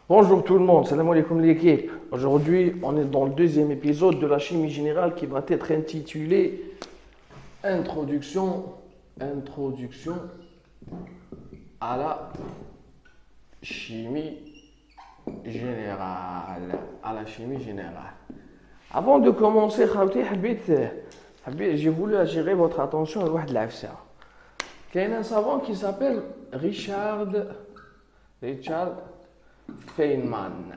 Bonjour tout le monde, salam alaikum l'équipe. Aujourd'hui, on est dans le deuxième épisode de la chimie générale qui va être intitulé Introduction à la chimie générale. À la chimie générale. Avant de commencer, j'ai voulu attirer votre attention à واحد العفسة. Il y a un savant qui s'appelle Richard Feynman.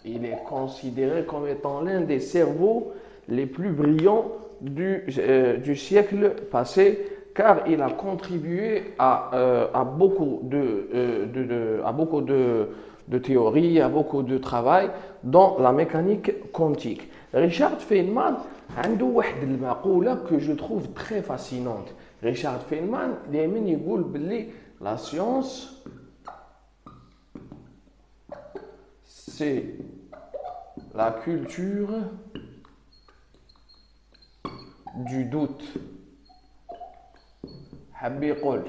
Il est considéré comme étant l'un des cerveaux les plus brillants du siècle passé, car il a contribué à beaucoup de théories, à beaucoup de travail dans la mécanique quantique. Richard Feynman a une المقولة que je trouve très fascinante. Richard Feynman دائما يقول باللي la science c'est la culture du doute. حب يقول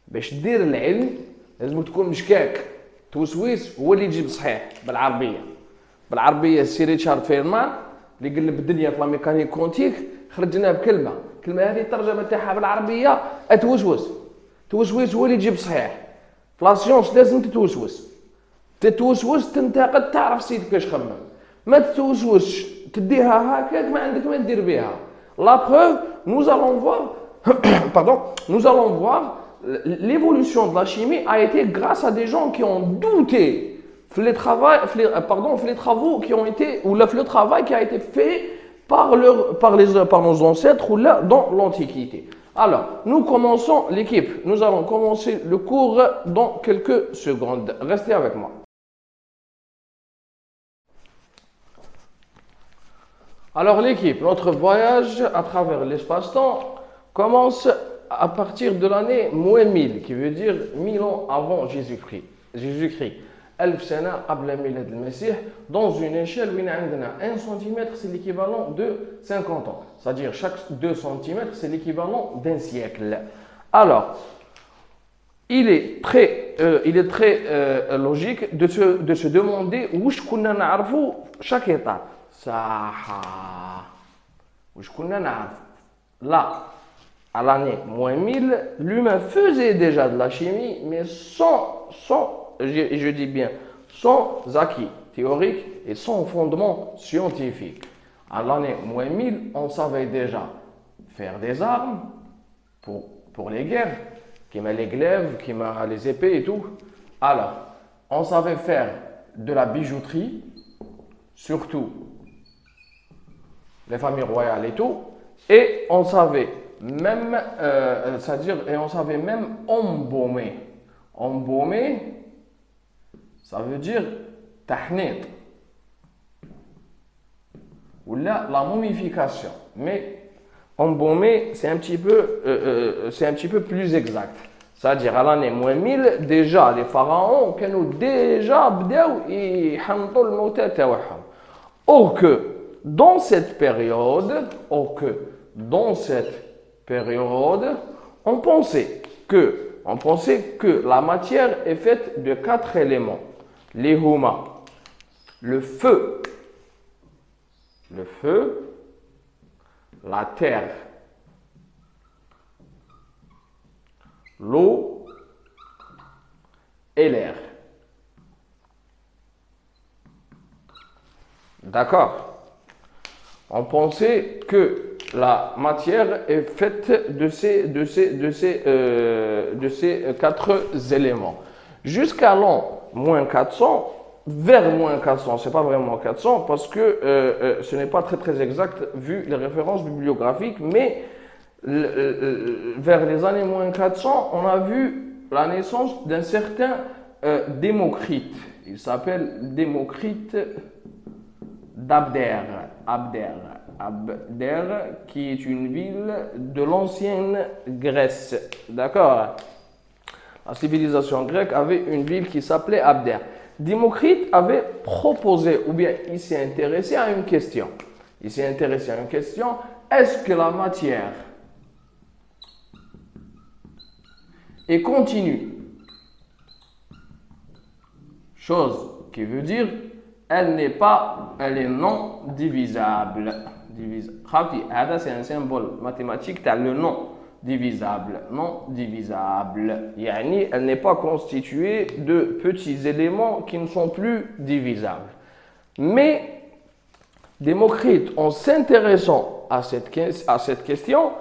باش دير العلم لازم تكون مشكاك توسويس هو اللي يجيب صحيح بالعربيه سي ريتشارد فيرمان اللي قلب الدنيا في لا ميكانيك كونتيك خرجنا بكلمه هذه الترجمه تاعها بالعربيه توسوس هو اللي يجيب صحيح في لا سيونس لازم تتوسوس تنتقد تعرف سيدك كيفاش خمم ما تتوسوسش تديها هكاك ما عندك ما دير بها لا بروف nous allons voir l'évolution de la chimie a été grâce à des gens qui ont douté les travaux qui ont été ou le travail qui a été fait par nos ancêtres ou là dans l'Antiquité. Alors, nous commençons l'équipe. Nous allons commencer le cours dans quelques secondes. Restez avec moi. Alors l'équipe, notre voyage à travers l'espace-temps commence à partir de l'année moins 1000, qui veut dire 1000 ans avant Jésus-Christ. 1000 سنة قبل ميلاد المسيح, dans une échelle où 1 cm c'est l'équivalent de 50 ans. C'est-à-dire chaque 2 cm c'est l'équivalent d'un siècle. Alors, il est très logique de se demander où je connais chaque étape. Là, à l'année moins 1000, l'humain faisait déjà de la chimie, mais sans acquis théoriques et sans fondement scientifique. À l'année moins 1000, on savait déjà faire des armes pour les guerres, qui met les glaives, qui met les épées et tout. Alors, on savait faire de la bijouterie, surtout les familles royales et tout, et on savait même, embaumer. Embaumer, ça veut dire tahnit, ou là, la momification. Mais embaumer, c'est un petit peu plus exact. C'est-à-dire à l'année moins 1000, déjà les pharaons كانوا déjà بداو يحنطوا الموتى تاعهم. Or que dans cette période, on pensait que la matière est faite de 4 éléments. Les huma, le feu, la terre, l'eau et l'air. D'accord? On pensait que la matière est faite de ces 4 éléments. Jusqu'à l'an moins 400, vers moins 400, c'est pas vraiment 400 parce que ce n'est pas très exact vu les références bibliographiques, mais vers les années moins 400, on a vu la naissance d'un certain Démocrite. Il s'appelle Démocrite d'Abder, qui est une ville de l'ancienne Grèce. D'accord? La civilisation grecque avait une ville qui s'appelait Abder. Démocrite avait proposé, ou bien il s'est intéressé à une question. Est-ce que la matière est continue Chose qui veut dire elle est non divisable. C'est un symbole mathématique, tu as le non divisable. Non divisable. Yani, elle n'est pas constituée de petits éléments qui ne sont plus divisables. Mais Démocrite, en s'intéressant à cette question,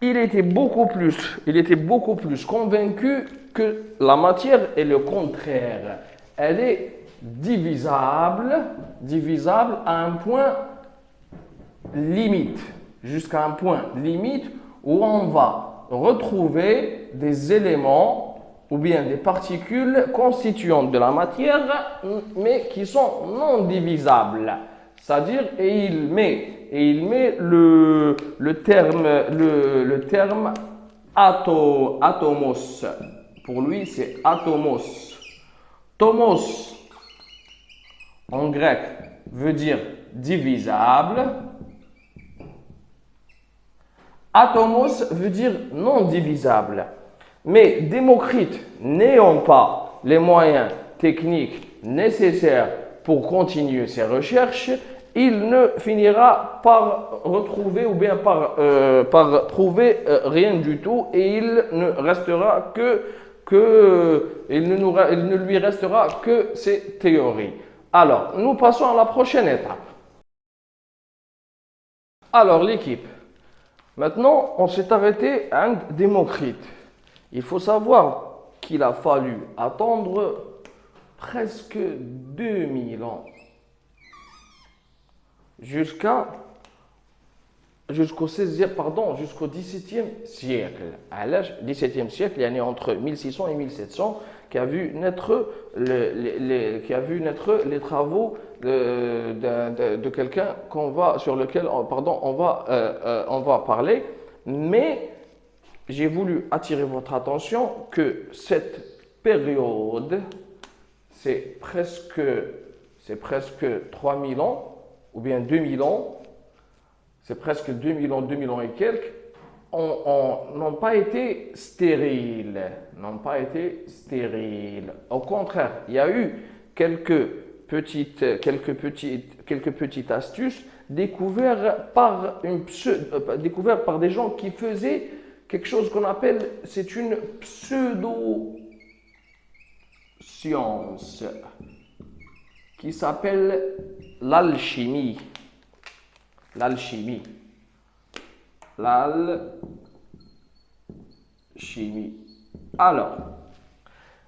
il était beaucoup plus convaincu que la matière est le contraire. Elle est divisable à un point limite, jusqu'à un point limite où on va retrouver des éléments ou bien des particules constituantes de la matière, mais qui sont non divisables. C'est-à-dire, et il met le terme atomos. Pour lui, c'est atomos. Tomos, en grec, veut dire divisable. Atomos veut dire non divisable. Mais Démocrite, n'ayant pas les moyens techniques nécessaires pour continuer ses recherches, il ne finira par retrouver ou bien par trouver rien du tout, et il ne lui restera que ses théories. Alors, nous passons à la prochaine étape. Alors, l'équipe. Maintenant, on s'est arrêté à Démocrite. Il faut savoir qu'il a fallu attendre presque 2000 ans jusqu'au jusqu'au XVIIe siècle. À l'âge XVIIe siècle, il y en a entre 1600 et 1700 qui a vu naître les travaux de quelqu'un sur lequel on va parler. Mais j'ai voulu attirer votre attention que cette période, c'est presque 3000 ans, ou bien 2000 ans, c'est presque 2000 ans et quelques, n'ont pas été stériles. Au contraire, il y a eu quelques petites astuces découvertes par des gens qui faisaient quelque chose qu'on appelle, c'est une pseudo-science qui s'appelle l'alchimie. L'alchimie. Alors,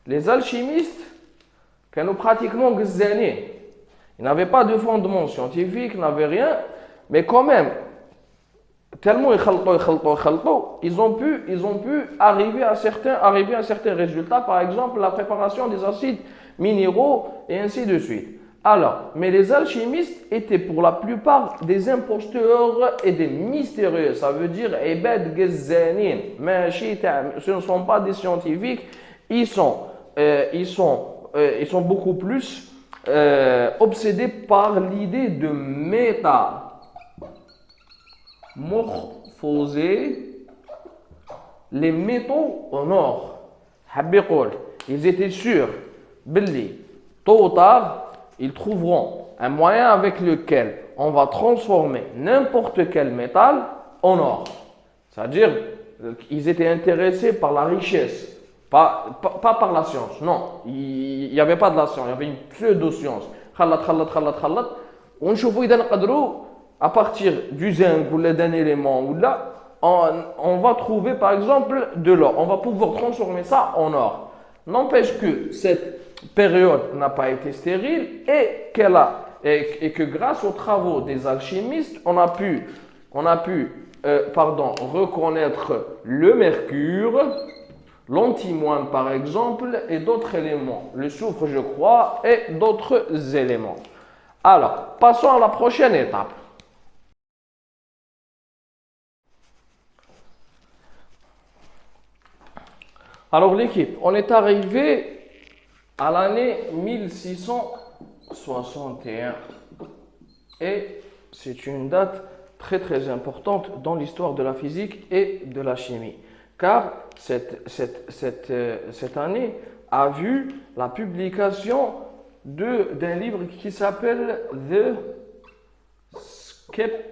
les alchimistes, quand nous pratiquement gazanés, ils n'avaient pas de fondement scientifique, ils n'avaient rien, mais quand même, tellement ils ont pu arriver à certains résultats, par exemple la préparation des acides minéraux et ainsi de suite. Alors, mais les alchimistes étaient pour la plupart des imposteurs et des mystérieux. Ça veut dire ibad gazanin. Ce ne sont pas des scientifiques. Ils sont beaucoup plus obsédés par l'idée de métamorphoser les métaux en or. Ils étaient sûrs, tôt ou tard, ils trouveront un moyen avec lequel on va transformer n'importe quel métal en or. C'est-à-dire qu'ils étaient intéressés par la richesse, pas par la science. Non, il n'y avait pas de la science, il y avait une pseudo-science. On à partir du zinc ou d'un élément ou là, on va trouver par exemple de l'or. On va pouvoir transformer ça en or. N'empêche que cette période n'a pas été stérile et que grâce aux travaux des alchimistes, on a pu reconnaître le mercure, l'antimoine par exemple, et d'autres éléments, le soufre je crois, et d'autres éléments. Alors, passons à la prochaine étape. Alors l'équipe, on est arrivé à l'année 1661 et c'est une date très très importante dans l'histoire de la physique et de la chimie, car cette année a vu la publication d'un livre qui s'appelle The Skeptical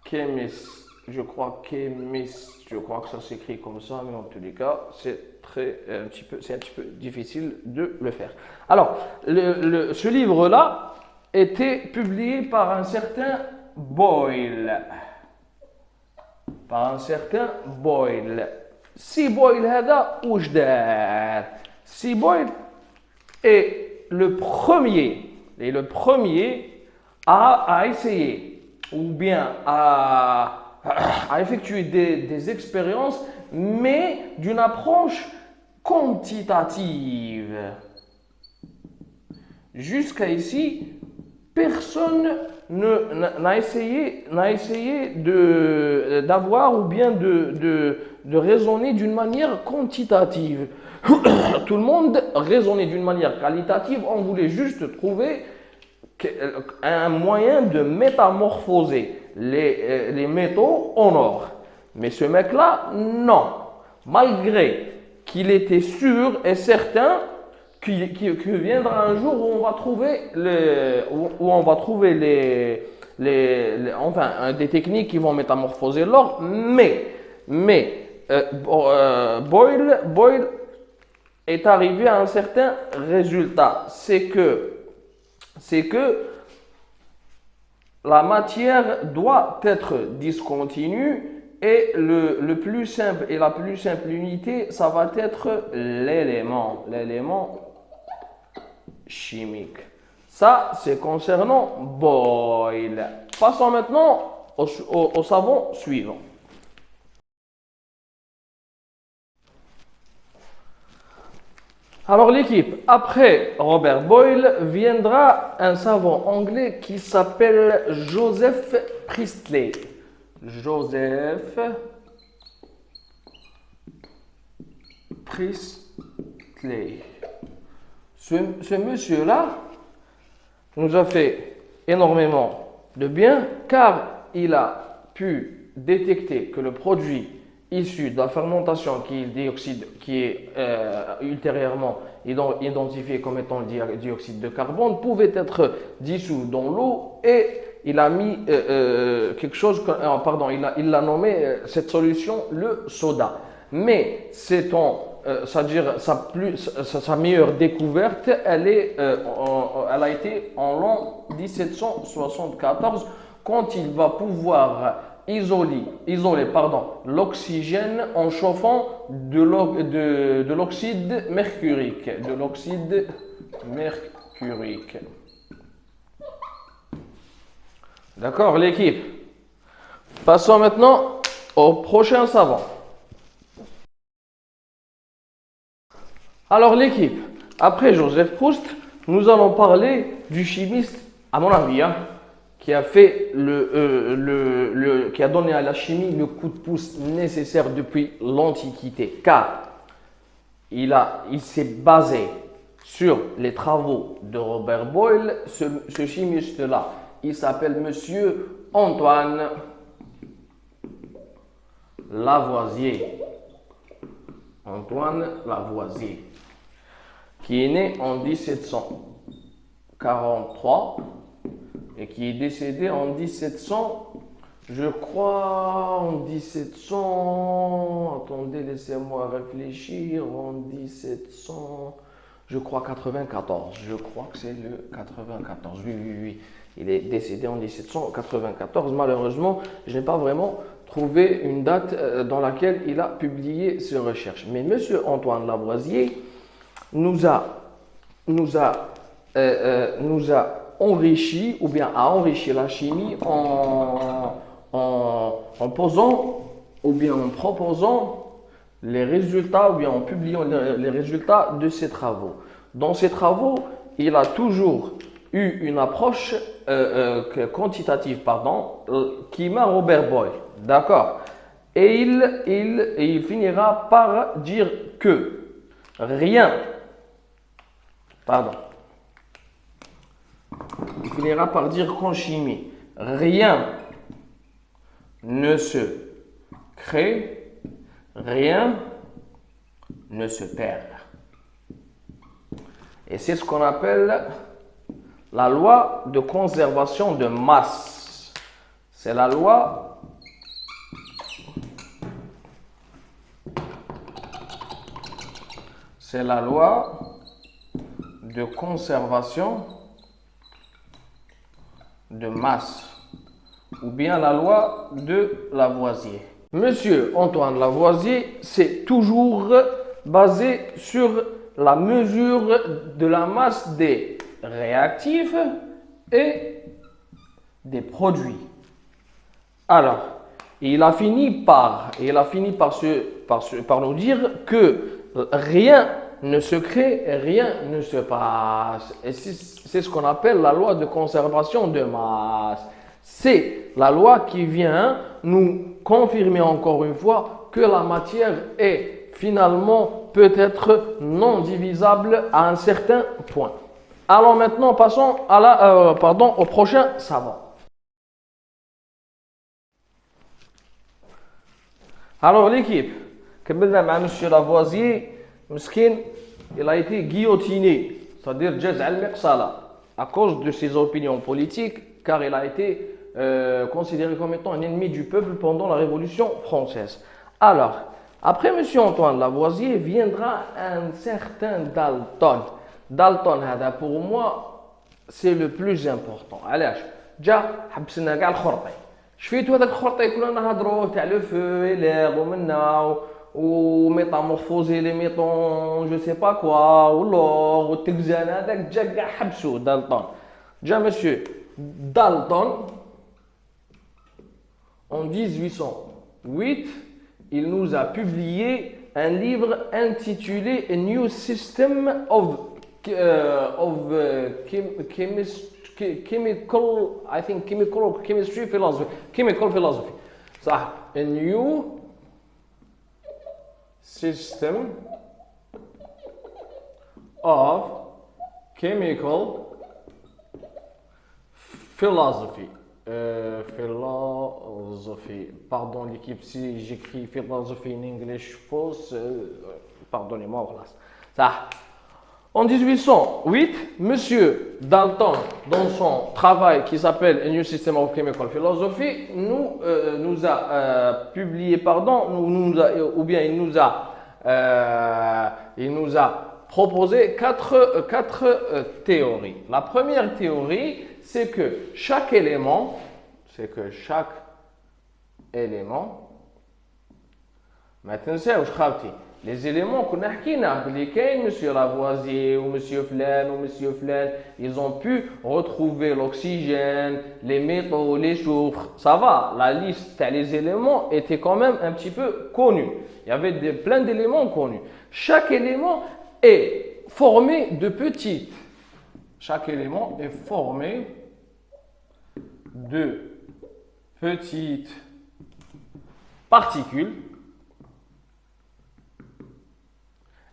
Chemist. Je crois que ça s'écrit comme ça, mais en tous les cas, c'est un petit peu difficile de le faire. Alors, ce livre-là était publié par un certain Boyle. Si Boyle هذا وش دار؟ Si Boyle est le premier à essayer ou bien à effectuer des expériences, mais d'une approche quantitative. Jusqu'à ici, personne n'a essayé d'avoir ou bien de raisonner d'une manière quantitative. Tout le monde raisonnait d'une manière qualitative. On voulait juste trouver un moyen de métamorphoser les métaux en or. Mais ce mec-là, non. Malgré qu'il était sûr et certain que viendra un jour où on va trouver des techniques qui vont métamorphoser l'or, mais Boyle est arrivé à un certain résultat, c'est que la matière doit être discontinue et le plus simple et la plus simple unité, ça va être l'élément chimique. Ça, c'est concernant Boyle. Passons maintenant au savant suivant. Alors l'équipe, après Robert Boyle, viendra un savant anglais qui s'appelle Joseph Priestley. Joseph Priestley. Ce monsieur-là nous a fait énormément de bien car il a pu détecter que le produit issu de la fermentation qui est ultérieurement identifié comme étant le dioxyde de carbone pouvait être dissous dans l'eau et il a mis il a nommé cette solution le soda. Mais c'est-à-dire sa meilleure découverte, elle a été en l'an 1774 quand il va pouvoir isoler l'oxygène en chauffant de l'oxyde mercurique. D'accord, l'équipe. Passons maintenant au prochain savant. Alors l'équipe, après Joseph Proust, nous allons parler du chimiste, à mon avis, qui a fait qui a donné à la chimie le coup de pouce nécessaire depuis l'Antiquité, car il s'est basé sur les travaux de Robert Boyle. Ce chimiste-là, il s'appelle Monsieur Antoine Lavoisier. Antoine Lavoisier, qui est né en 1743 et qui est décédé en 1700, je crois, en 1700, attendez, laissez-moi réfléchir, en 1700, je crois 94, je crois que c'est le 94, oui, il est décédé en 1794, malheureusement, je n'ai pas vraiment trouvé une date dans laquelle il a publié ses recherches. Mais Monsieur Antoine Lavoisier nous a enrichi, ou bien a enrichi la chimie en posant, ou bien en proposant les résultats, ou bien en publiant les résultats de ses travaux. Dans ses travaux, il a toujours eu une approche quantitative, qui m'a Robert Boyle. D'accord. Et il finira par dire que il finira par dire qu'en chimie, rien ne se crée, rien ne se perd. Et c'est ce qu'on appelle la loi de conservation de masse. C'est la loi de conservation de masse, ou bien la loi de Lavoisier. Monsieur Antoine Lavoisier, c'est toujours basé sur la mesure de la masse des réactifs et des produits. Alors, il a fini par nous dire que rien ne se crée, rien ne se passe. Et c'est ce qu'on appelle la loi de conservation de masse. C'est la loi qui vient nous confirmer encore une fois que la matière est finalement peut-être non divisable à un certain point. Alors maintenant, passons au prochain savant. Alors l'équipe, كملنا مع monsieur Lavoisier, مسكين, il a été guillotiné, c'est-à-dire جاز على المقصلة, à cause de ses opinions politiques, car il a été considéré comme étant un ennemi du peuple pendant la Révolution française. Alors, après monsieur Antoine Lavoisier, viendra un certain Dalton. Dalton, pour moi, c'est le plus important. علاش؟ جا حبسنا كاع الخرطي. شفيتو هذاك الخرطي كنا نهضروا تاع لو فويلير ومنا وميتامورفوزي لي ميطون جو سي با كوا واللور والتكزان هذاك جا كاع حبسوه دالتون. جا مسيو Dalton en 1808, il nous a publié un livre intitulé A New System of chemistry philosophy. Chemical philosophy. صح. A new system of chemical philosophy. Philosophy. Pardon l'équipe si j'écris philosophy in English fausse. Pardonnez-moi, voilà. Ça. En 1808, monsieur Dalton, dans son travail qui s'appelle A New System of Chemical Philosophy, nous a publié, il nous a proposé quatre théories. La première théorie, c'est que chaque élément, maintenant c'est où je travaille. Les éléments qu'on a حكينا بلي كاين monsieur Lavoisier ou monsieur Flan, ils ont pu retrouver l'oxygène, les métaux, les soufres. Ça va, la liste des éléments était quand même un petit peu connue. Il y avait plein d'éléments connus. Chaque élément est formé de petites. Chaque élément est formé de petites particules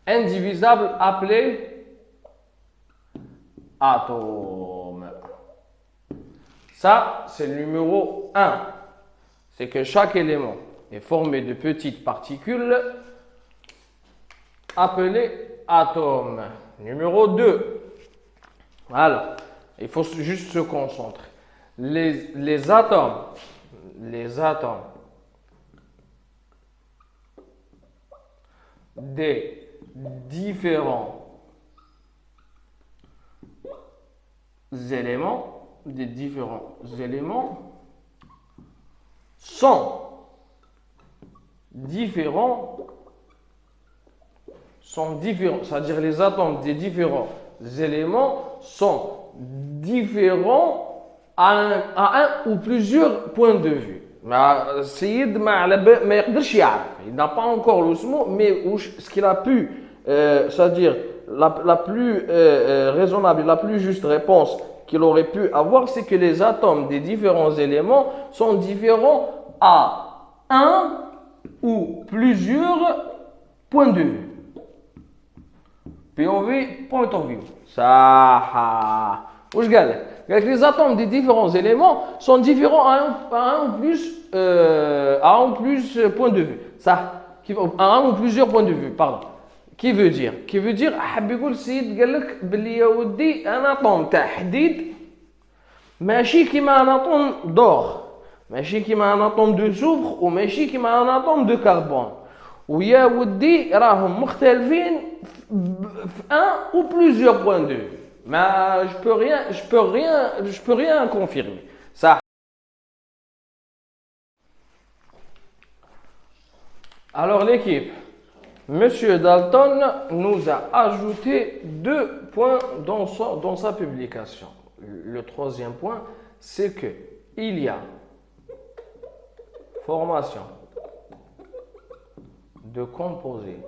indivisibles appelées atomes. Ça, c'est le numéro 1. C'est que chaque élément est formé de petites particules appelées atomes. Numéro 2. Alors, il faut juste se concentrer. Les atomes des différents éléments sont différents, c'est-à-dire les atomes des différents éléments sont différents à un ou plusieurs points de vue. Sayyid il n'a pas encore le mot, mais ce qu'il a pu, c'est-à-dire la plus raisonnable, la plus juste réponse qu'il aurait pu avoir, c'est que les atomes des différents éléments sont différents à un ou plusieurs points de vue. POV, point of view. Ça, les atomes des différents éléments sont différents à un ou plus a en plus point de vue. Ça, a en plusieurs points de vue, pardon. Qui veut dire حاب يقول السيد قال لك باللي يا ودي ان اتوم تاع حديد ماشي كيما ان اتوم دور ماشي كيما ان اتوم دو سوفر وماشي كيما ان اتوم دو كربون ويا ودي راهم مختلفين في un ou plusieurs points de vue. Mais je peux rien confirmer. Ça. Alors l'équipe, Monsieur Dalton nous a ajouté 2 points dans sa publication. Le troisième point, c'est que il y a formation de composés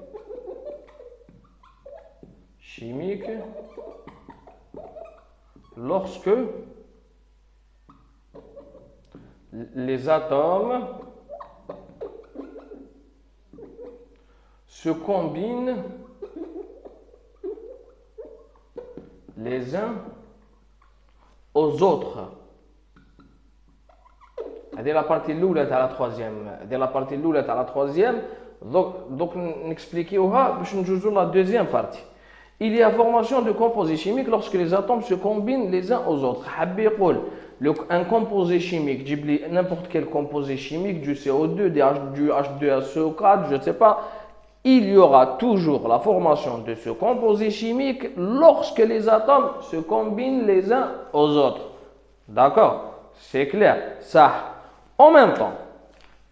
chimiques lorsque les atomes se combinent les uns aux autres. C'est la partie l'oula à la troisième. C'est la partie l'oula à la troisième. Donc n'expliquez pas, je ne joue la deuxième partie. Il y a formation de composés chimiques lorsque les atomes se combinent les uns aux autres. Un composé chimique, n'importe quel composé chimique, du CO2, du H2SO4, je ne sais pas, il y aura toujours la formation de ce composé chimique lorsque les atomes se combinent les uns aux autres. D'accord? C'est clair. Ça. En même temps,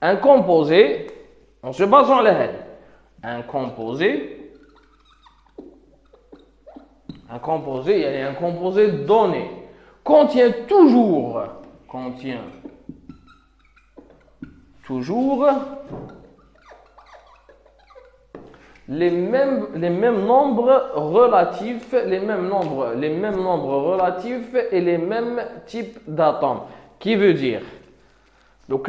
un composé, on se base en la haine. Un composé, il y a un composé donné, contient toujours les mêmes nombres relatifs, les mêmes nombres relatifs et les mêmes types d'atomes. Qui veut dire, donc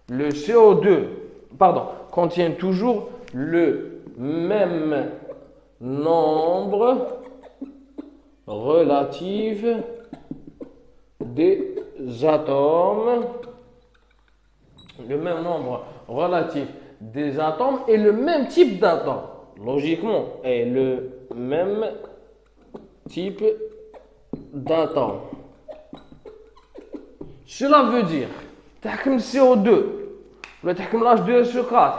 le CO2, contient toujours le même nombre relatif des atomes, le même nombre relatif des atomes et le même type d'atomes, logiquement, et le même type d'atomes. Cela veut dire, تحكم CO2 ولا تحكم H2SO4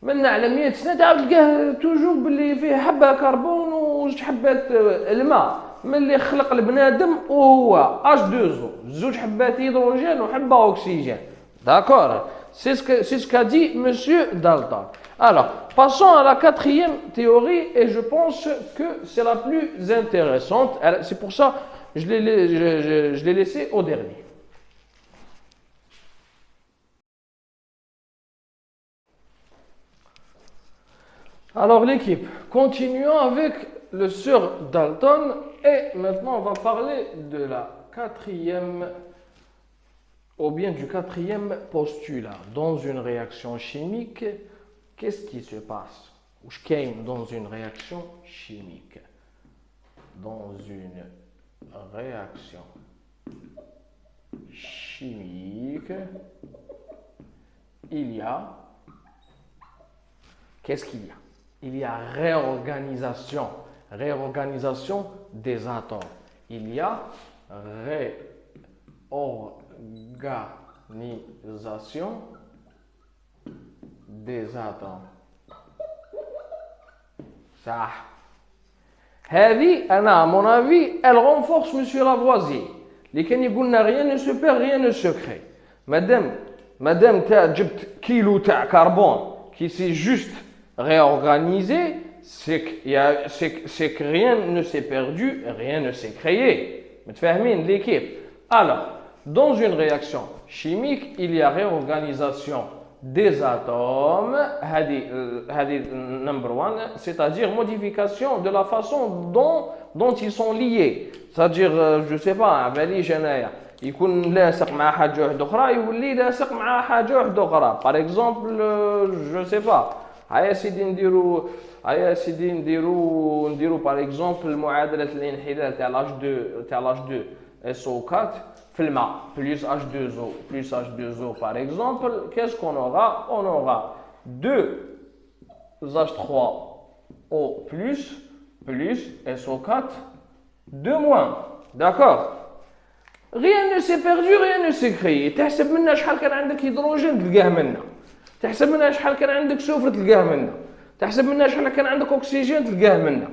من على 100 سنة تعاود تلقاه توجور باللي فيه حبة كربون وزوج حبات الماء ملي خلق البنادم وهو H2O زوج حبات هيدروجين وحبة أكسجين. D'accord? C'est ce qu'a dit Monsieur Dalton. Alors, passons à la quatrième théorie et je pense que c'est la plus intéressante. C'est pour ça que je l'ai laissé au dernier. Alors l'équipe, continuons avec le Sir Dalton et maintenant on va parler de la quatrième ou bien du quatrième postulat. Dans une réaction chimique, qu'est-ce qui se passe? Ou je gagne dans une réaction chimique. Dans une réaction chimique, il y a... Qu'est-ce qu'il y a? Il y a réorganisation des atomes. Il y a réorganisation des atomes. Ça. هذه à mon avis, elle renforce Monsieur Lavoisier. اللي كان يقولنا rien ne se perd, rien ne se crée. Madame t'as جبت كيلو تاع كربون qui s'est juste réorganisé, c'est que rien ne s'est perdu, rien ne s'est créé. متفاهمين l'équipe. Alors, dans une réaction chimique, il y a réorganisation des atomes, number one, c'est-à-dire modification de la façon dont ils sont liés. C'est-à-dire, je ne sais pas, باليش أنايا يكون لاصق مع حاجة واحدة أخرى يولي لاصق مع حاجة واحدة أخرى. Par exemple, je ne sais pas. هيا سيدي نديرو par exemple معادلة الانحلال تاع لاج 2 SO4 Filma plus H2O plus H2O par exemple, qu'est-ce qu'on aura? On aura 2H3O plus SO4 2 moins. D'accord? Rien ne s'est perdu, rien ne s'est créé. تحسب منها شحال كان عندك هيدروجين تلقاه منها. تحسب منها شحال كان عندك سوفر تلقاه منها. تحسب منها شحال كان عندك أكسجين تلقاه منها.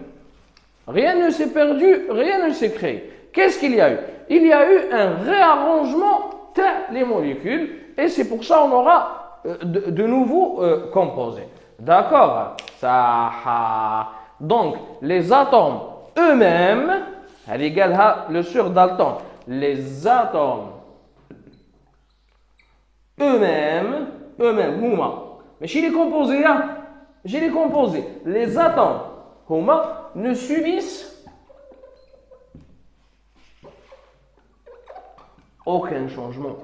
Rien ne s'est perdu, rien ne s'est créé. Qu'est-ce qu'il y a eu? Il y a eu un réarrangement des molécules et c'est pour ça qu'on aura de nouveaux composés. D'accord? Ça. Donc, les atomes eux-mêmes, le sur Dalton, les atomes eux-mêmes, huma. Mais chez les composés, j'ai les composés. Les atomes huma ne subissent aucun changement.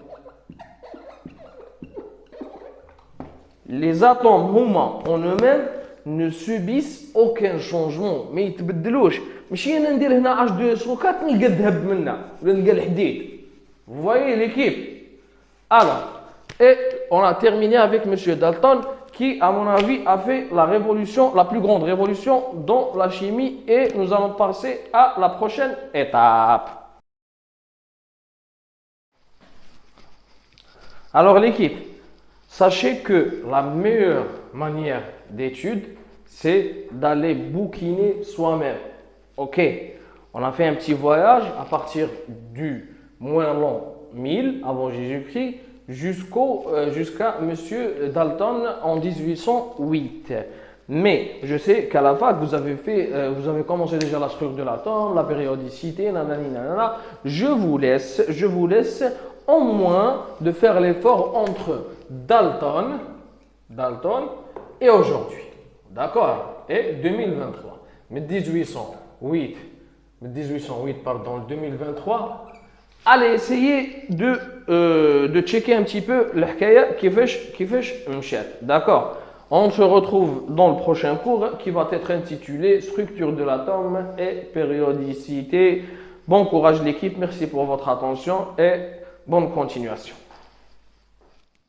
Les atomes huma en eux-mêmes ne subissent aucun changement. ما يتبدلوش. ماشي انا ندير هنا H2SO4 نلقى الذهب منها ولا نلقى الحديد. Vous voyez l'équipe? Alors, et on a terminé avec Monsieur Dalton qui, à mon avis, a fait la révolution, la plus grande révolution dans la chimie et nous allons passer à la prochaine étape. Alors l'équipe, sachez que la meilleure manière d'étude, c'est d'aller bouquiner soi-même. Ok, on a fait un petit voyage à partir du moins l'an 1000 avant Jésus-Christ jusqu'à Monsieur Dalton en 1808. Mais je sais qu'à la fac, vous avez commencé déjà la structure de l'atome, la périodicité, nanana. Je vous laisse au moins de faire l'effort entre Dalton et aujourd'hui. D'accord? Et 2023. Mais 1808, pardon, 2023. Allez essayer de checker un petit peu l'hkaya كيفاش مشات. D'accord? On se retrouve dans le prochain cours qui va être intitulé Structure de l'atome et périodicité. Bon courage l'équipe, merci pour votre attention et bonne continuation.